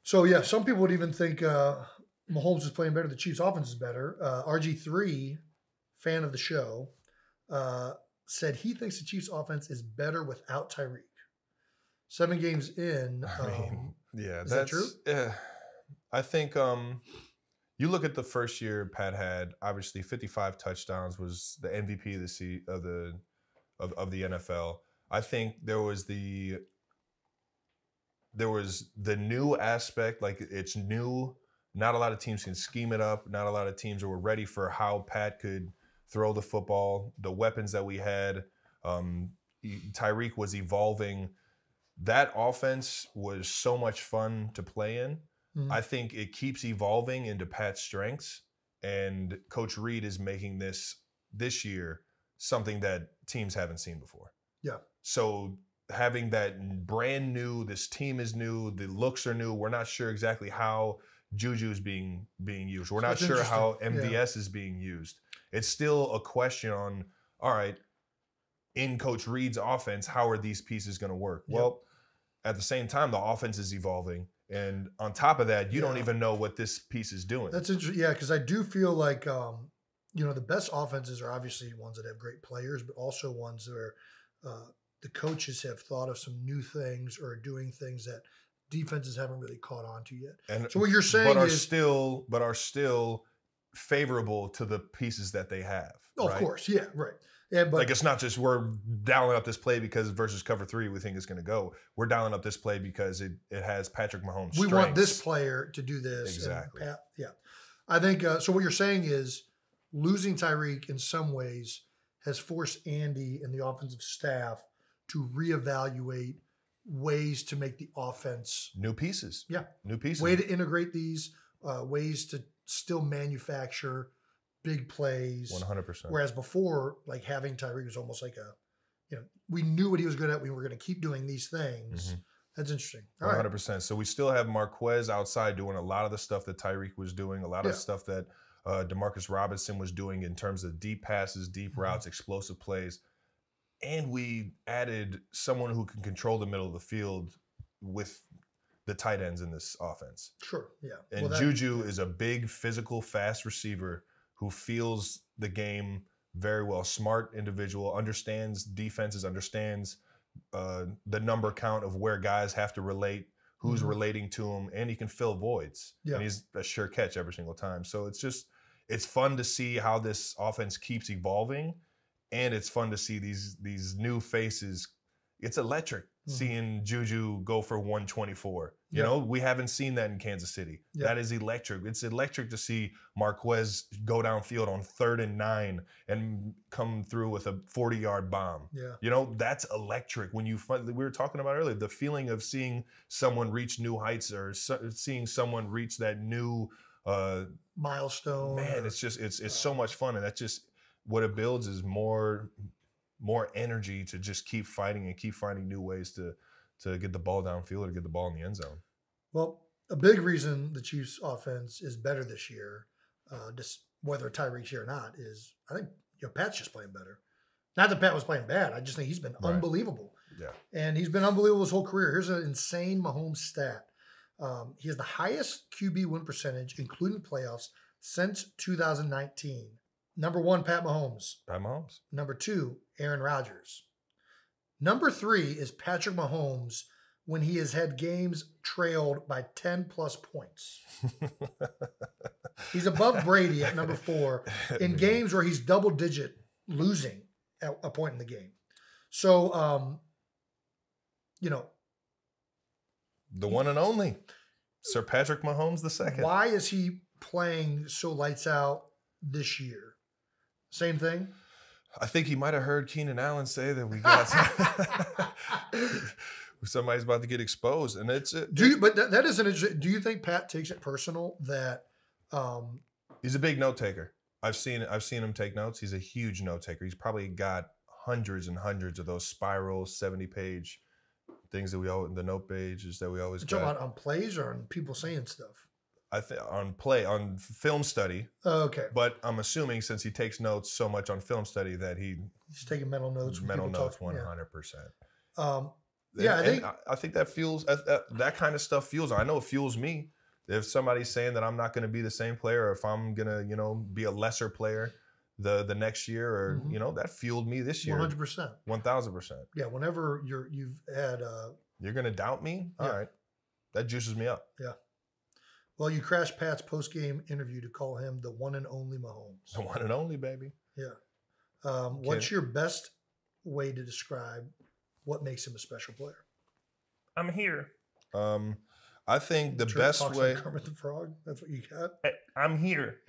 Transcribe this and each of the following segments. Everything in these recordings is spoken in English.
So, yeah, some people would even think Mahomes is playing better. The Chiefs' offense is better. RG3, fan of the show, said he thinks the Chiefs' offense is better without Tyreek. 7 games in. I mean, yeah, is that true? I think you look at the first year Pat had, obviously 55 touchdowns, was the MVP of the NFL. I think there was the new aspect, like it's new. Not a lot of teams can scheme it up. Not a lot of teams were ready for how Pat could throw the football, the weapons that we had. Tyreek was evolving. That offense was so much fun to play in. Mhm. I think it keeps evolving into Pat's strengths, and Coach Reed is making this year something that teams haven't seen before. Yeah. So having that brand new, this team is new, the looks are new. We're not sure exactly how Juju is being used. We're not sure how MVS is being used. It's still a question on, all right, in Coach Reed's offense, how are these pieces going to work? Yep. Well, at the same time, the offense is evolving. And on top of that, you don't even know what this piece is doing. That's interesting. Yeah, because I do feel like, the best offenses are obviously ones that have great players, but also ones where the coaches have thought of some new things or are doing things that defenses haven't really caught on to yet. And so what you're saying are still favorable to the pieces that they have. Oh, right? Of course, yeah, right. Yeah, but like it's not just we're dialing up this play because versus cover 3 we think it's going to go. We're dialing up this play because it has Patrick Mahomes. We want this player to do this. Exactly. Yeah, I think so. What you're saying is losing Tyreek in some ways has forced Andy and the offensive staff to reevaluate ways to make the offense new pieces. Yeah, new pieces. Way to integrate these, ways to still manufacture big plays. 100%. Whereas before, like having Tyreek was almost like we knew what he was good at. We were going to keep doing these things. Mm-hmm. That's interesting. 100%. Right. So we still have Marquez outside doing a lot of the stuff that Tyreek was doing, a lot of stuff that Demarcus Robinson was doing in terms of deep passes, deep routes, explosive plays. And we added someone who can control the middle of the field with the tight ends in this offense. Sure, yeah. And Juju is a big, physical, fast receiver who feels the game very well. Smart individual, understands defenses, understands the number count of where guys have to relate, who's relating to him, and he can fill voids. Yeah. And he's a sure catch every single time. So it's fun to see how this offense keeps evolving. And it's fun to see these new faces. It's electric seeing Juju go for 124. You know, we haven't seen that in Kansas City. Yeah. That is electric. It's electric to see Marquez go downfield on 3rd and 9 and come through with a 40-yard bomb. Yeah. You know, that's electric. When we were talking about earlier, the feeling of seeing someone reach new heights or seeing someone reach that new milestone. Man, it's so much fun, and that's just what it builds is more energy to just keep fighting and keep finding new ways to get the ball downfield or get the ball in the end zone. Well, a big reason the Chiefs' offense is better this year, just whether Tyreek's here or not, is I think Pat's just playing better. Not that Pat was playing bad. I just think he's been unbelievable. Yeah, and he's been unbelievable his whole career. Here's an insane Mahomes stat. He has the highest QB win percentage, including playoffs, since 2019. Number 1, Pat Mahomes. Pat Mahomes. Number 2, Aaron Rodgers. Number 3 is Patrick Mahomes when he has had games trailed by 10-plus points. He's above Brady at number 4 in games where he's double-digit losing at a point in the game. So, the one and only Sir Patrick Mahomes II. Why is he playing so lights out this year? Same thing? I think he might have heard Keenan Allen say that we got somebody's about to get exposed, and it's. But that is an interesting. Do you think Pat takes it personal that? He's a big note taker. I've seen him take notes. He's a huge note taker. He's probably got hundreds and hundreds of those spiral 70-page things that the note pages that we always. You're talking about on plays or on people saying stuff? I think on film study. Oh, okay. But I'm assuming since he takes notes so much on film study that he's taking mental notes. Mental notes 100%. Yeah, I think that fuels that kind of stuff fuels. I know it fuels me. If somebody's saying that I'm not going to be the same player, or if I'm going to, be a lesser player the next year, or that fueled me this year. 100%. 1,000%. Yeah, whenever you've had you're going to doubt me? All right. That juices me up. Yeah. Well, you crashed Pat's post-game interview to call him the one and only Mahomes. The one and only, baby. Yeah. What's your best way to describe what makes him a special player? I'm here. I think the best way. Like Kermit the Frog. That's what you got. I'm here.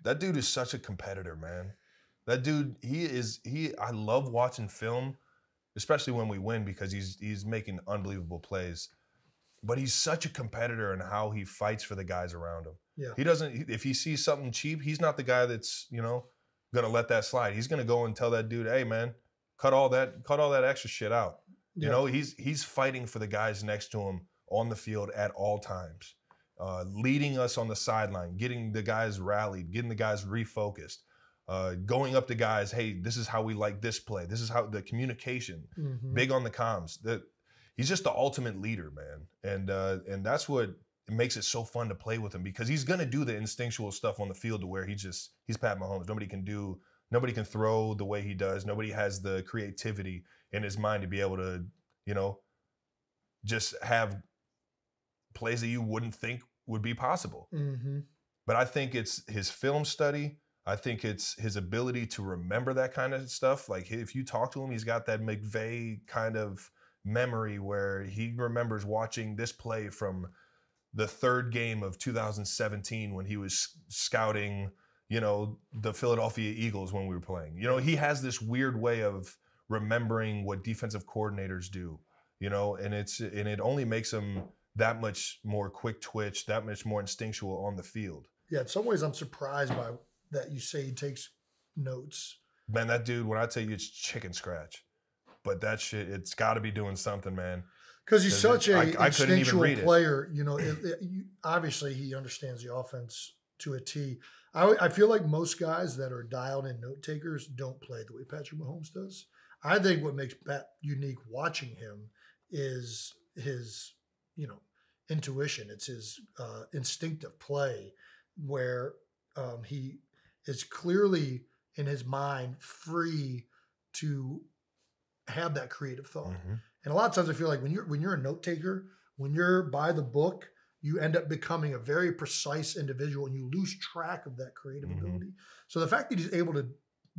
That dude is such a competitor, man. That dude, I love watching film, especially when we win, because he's making unbelievable plays. But he's such a competitor in how he fights for the guys around him. Yeah. He doesn't. If he sees something cheap, he's not the guy that's gonna let that slide. He's gonna go and tell that dude, "Hey, man, cut all that extra shit out." Yeah. He's fighting for the guys next to him on the field at all times, leading us on the sideline, getting the guys rallied, getting the guys refocused, going up to guys, hey, this is how we like this play. This is how the communication, big on the comms. He's just the ultimate leader, man. And that's what makes it so fun to play with him, because he's going to do the instinctual stuff on the field to where he's Pat Mahomes. Nobody can throw the way he does. Nobody has the creativity in his mind to be able to, just have plays that you wouldn't think would be possible. But I think it's his film study. I think it's his ability to remember that kind of stuff. Like, if you talk to him, he's got that McVay kind of memory where he remembers watching this play from the third game of 2017 when he was scouting, the Philadelphia Eagles when we were playing. He has this weird way of remembering what defensive coordinators do, and it only makes him that much more quick twitch, that much more instinctual on the field. Yeah, in some ways I'm surprised by that you say he takes notes. Man, that dude, when I tell you it's chicken scratch, but that shit, it's got to be doing something, man. Because he's such a instinctual player. It. Obviously he understands the offense to a T. I feel like most guys that are dialed in note takers don't play the way Patrick Mahomes does. I think what makes Pat unique watching him is his, intuition. It's his instinctive play where he is clearly in his mind free to have that creative thought. And a lot of times I feel like when you're a note taker, when you're by the book, you end up becoming a very precise individual and you lose track of that creative ability. So the fact that he's able to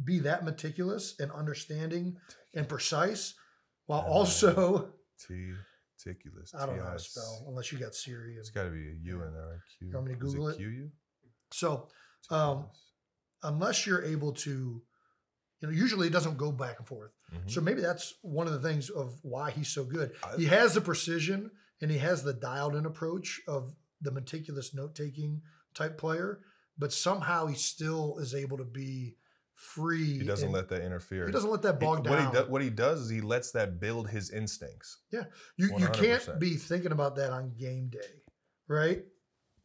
be that meticulous and understanding and precise while also meticulous. I don't know how to spell unless you got Siri. It's got to be a U in there, right? Q. You want me to Google it? Q-U? So unless you're able to, usually it doesn't go back and forth. So maybe that's one of the things of why he's so good. He has the precision and he has the dialed in approach of the meticulous note-taking type player, but somehow he still is able to be free. He doesn't let that interfere. He doesn't let that bog down. What he does is he lets that build his instincts. Yeah. You can't be thinking about that on game day, right?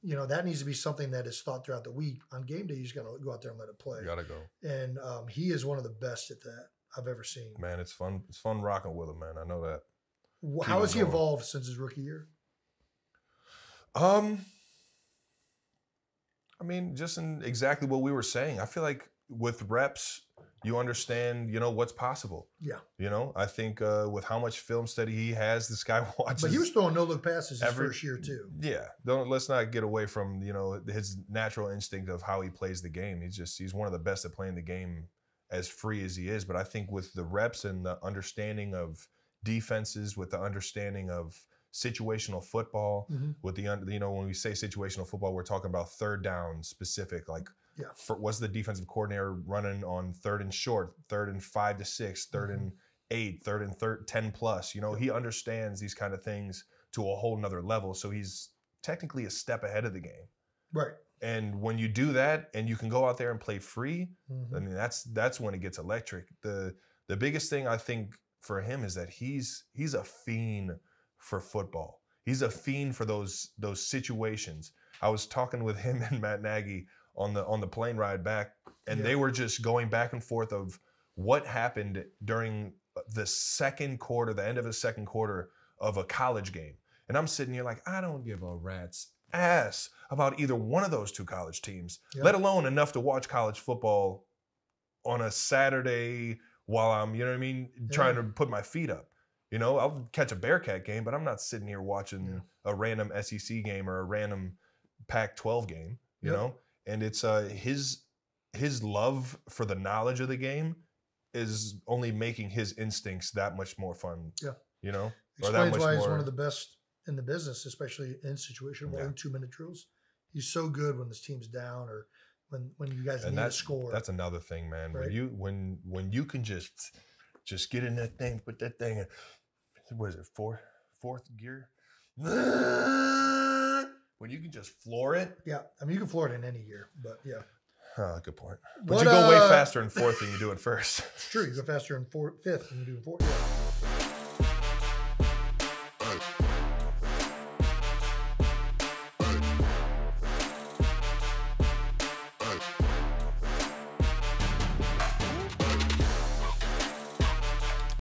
That needs to be something that is thought throughout the week. On game day, you just got to go out there and let it play. You got to go. And he is one of the best at that I've ever seen. Man, it's fun. It's fun rocking with him, man. I know that. How has he evolved since his rookie year? I mean, just in exactly what we were saying. I feel like with reps, you understand, what's possible. Yeah. I think with how much film study he has, this guy watches. But he was throwing no-look passes his first year too. Yeah. Let's not get away from, his natural instinct of how he plays the game. He's one of the best at playing the game as free as he is. But I think with the reps and the understanding of defenses, with the understanding of situational football, with the when we say situational football, we're talking about third down specific. Like, what's the defensive coordinator running on 3rd and short, 3rd and 5 to 6, 3rd and 8, 3rd and 10 plus? He understands these kind of things to a whole nother level. So he's technically a step ahead of the game. Right. And when you do that and you can go out there and play free, I mean, that's when it gets electric. The biggest thing I think for him is that he's a fiend for football. He's a fiend for those situations. I was talking with him and Matt Nagy on the plane ride back, and they were just going back and forth of what happened during the second quarter, the end of the second quarter of a college game. And I'm sitting here like, I don't give a rat's ass about either one of those two college teams, let alone enough to watch college football on a Saturday while I'm, you know what I mean, trying to put my feet up. You know, I'll catch a Bearcat game, but I'm not sitting here watching a random SEC game or a random Pac-12 game, you know? And it's his love for the knowledge of the game is only making his instincts that much more fun. Yeah. You know? Explains why he's one of the best in the business, especially in situational 2-minute drills. He's so good when this team's down or when you guys need a score. That's another thing, man. Right? When you can just get in that thing, put that thing in, what is it, fourth gear? When you can just floor it. Yeah. I mean, you can floor it in any gear, but yeah. Oh, good point. But you go way faster in fourth than you do in first. It's true. You go faster in fifth than you do in fourth. Yeah.